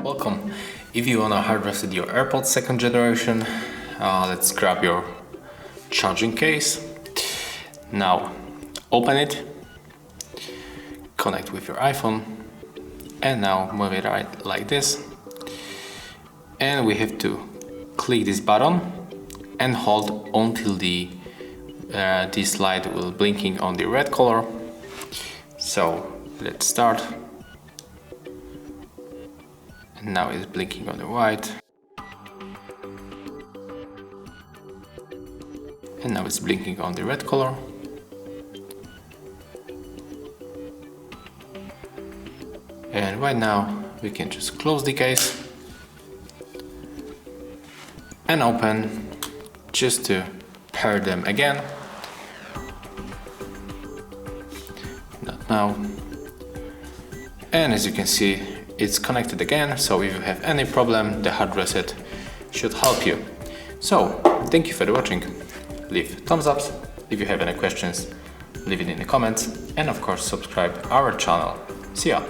Welcome. If you want to hard reset your AirPods second generation, let's grab your charging case. Now open it, connect with your iPhone, and now move it right like this. And we have to click this button and hold until this light will blinking on the red color. So let's start. And now it's blinking on the white. And now it's blinking on the red color. And right now we can just close the case and open just to pair them again. Not now. And as you can see, it's connected again, so if you have any problem, the hard reset should help you. So, thank you for watching. Leave thumbs ups. If you have any questions, leave it in the comments. And of course, subscribe our channel. See ya!